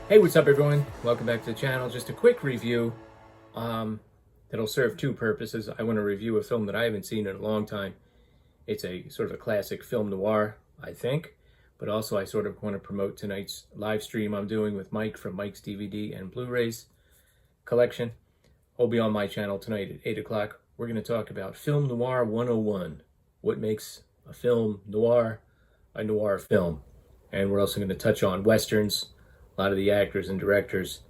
Hey, what's up everyone? Welcome back to the channel. Just a quick review that'll serve two purposes. I want to review a film that I haven't seen in a long time. It's a sort of a classic film noir, I think, but also I sort of want to promote tonight's live stream I'm doing with Mike from Mike's DVD and Blu-rays collection. Will be on my channel tonight at 8 o'clock. We're going to talk about Film Noir 101. What makes a film noir a noir film? And we're also going to touch on westerns. A lot of the actors and directors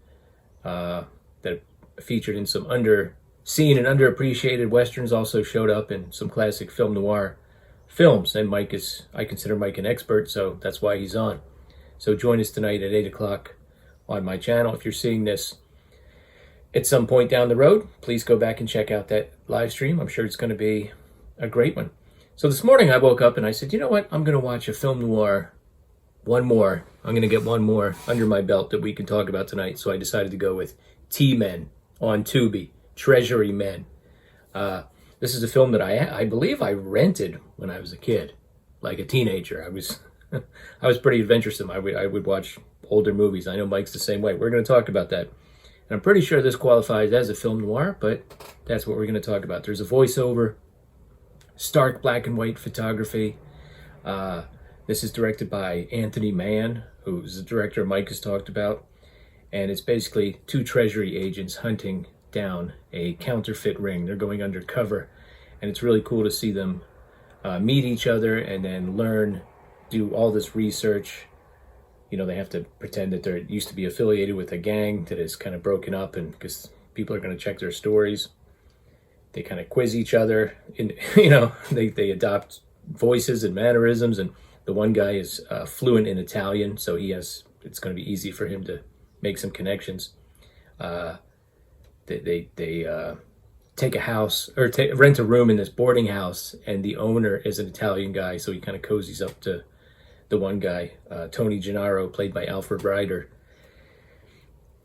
that featured in some underseen and underappreciated westerns also showed up in some classic film noir films. And I consider Mike an expert, so that's why he's on. So join us tonight at 8 o'clock on my channel. If you're seeing this at some point down the road, please go back and check out that live stream. I'm sure it's going to be a great one. So this morning I woke up and I said, you know what? I'm going to watch a film noir. One more. I'm going to get one more under my belt that we can talk about tonight. So I decided to go with T-Men on Tubi, Treasury Men. This is a film that I believe I rented when I was a kid, like a teenager. I was pretty adventuresome. I would watch older movies. I know Mike's the same way. We're going to talk about that. And I'm pretty sure this qualifies as a film noir, but that's what we're going to talk about. There's a voiceover, stark black and white photography. This is directed by Anthony Mann, who's the director Mike has talked about. And it's basically two Treasury agents hunting down a counterfeit ring. They're going undercover. And it's really cool to see them meet each other and then do all this research. You know, they have to pretend that they used to be affiliated with a gang that is kind of broken up, and because people are going to check their stories. They kind of quiz each other. They adopt voices and mannerisms, and the one guy is fluent in Italian, so it's going to be easy for him to make some connections. They take a house or rent a room in this boarding house, and the owner is an Italian guy, so he kind of cozies up to the one guy, Tony Gennaro, played by Alfred Ryder.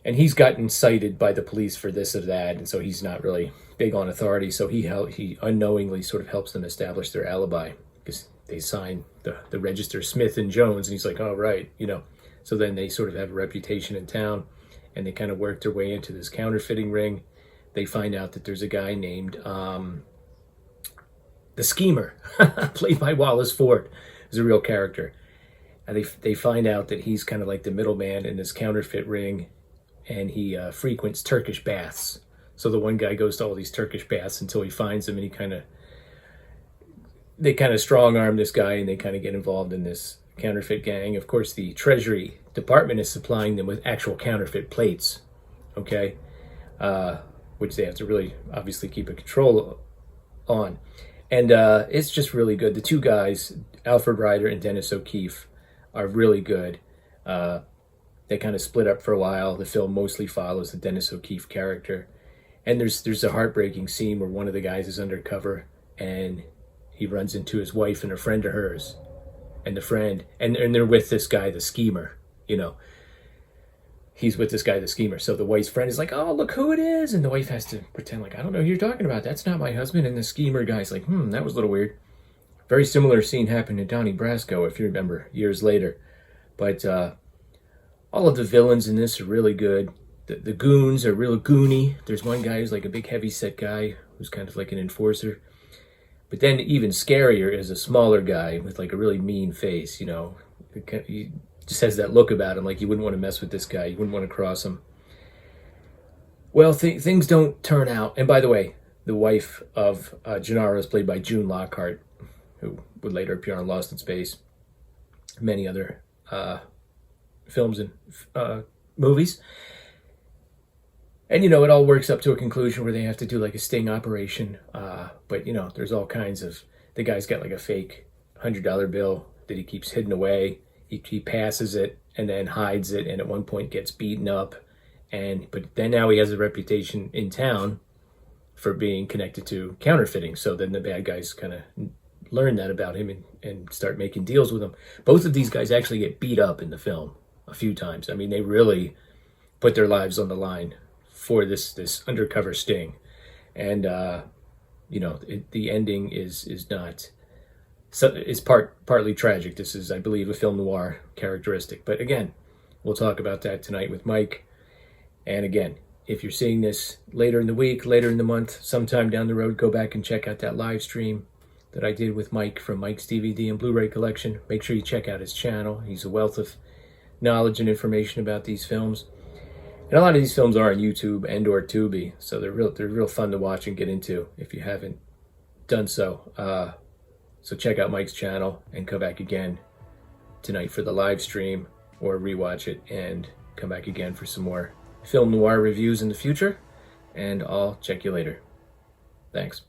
And he's gotten cited by the police for this or that, and so he's not really big on authority, so he unknowingly sort of helps them establish their alibi, because they sign the register Smith and Jones, and he's like, oh, right, So then they sort of have a reputation in town, and they kind of work their way into this counterfeiting ring. They find out that there's a guy named the Schemer, played by Wallace Ford, who's a real character. And they find out that he's kind of like the middleman in this counterfeit ring, and he frequents Turkish baths. So the one guy goes to all these Turkish baths until he finds them, and they kind of strong arm this guy, and they kind of get involved in this counterfeit gang. Of course, the Treasury Department is supplying them with actual counterfeit plates, okay, which they have to really obviously keep a control on. And it's just really good. The two guys, Alfred Ryder and Dennis O'Keefe, are really good. They kind of split up for a while. The film mostly follows the Dennis O'Keefe character. And there's a heartbreaking scene where one of the guys is undercover, and he runs into his wife and a friend of hers, and they're with this guy, the Schemer, He's with this guy, the Schemer. So the wife's friend is like, oh, look who it is. And the wife has to pretend like, I don't know who you're talking about. That's not my husband. And the Schemer guy's like, that was a little weird. Very similar scene happened to Donnie Brasco, if you remember, years later. But all of the villains in this are really good. The goons are real goony. There's one guy who's like a big heavy-set guy who's kind of like an enforcer. But then even scarier is a smaller guy with like a really mean face, He just has that look about him, like you wouldn't want to mess with this guy. You wouldn't want to cross him. Well, things don't turn out. And by the way, the wife of Gennaro is played by June Lockhart, who would later appear on Lost in Space, many other films and movies. And, it all works up to a conclusion where they have to do like a sting operation. But, there's all kinds of... The guy's got like a fake $100 bill that he keeps hidden away. He passes it and then hides it, and at one point gets beaten up. But then now he has a reputation in town for being connected to counterfeiting. So then the bad guys kind of learn that about him and start making deals with him. Both of these guys actually get beat up in the film a few times. I mean, they really put their lives on the line for this undercover sting. And the ending is not So it's partly tragic. This is, I believe, a film noir characteristic. But again, We'll talk about that tonight with Mike. And again, if you're seeing this later in the week, later in the month, sometime down the road, go back and check out that live stream that I did with Mike from Mike's DVD and Blu-ray collection. Make sure you check out his channel. He's a wealth of knowledge and information about these films. And a lot of these films are on YouTube and or Tubi, so they're real fun to watch and get into if you haven't done so. So check out Mike's channel and come back again tonight for the live stream, or rewatch it and come back again for some more film noir reviews in the future. And I'll check you later. Thanks.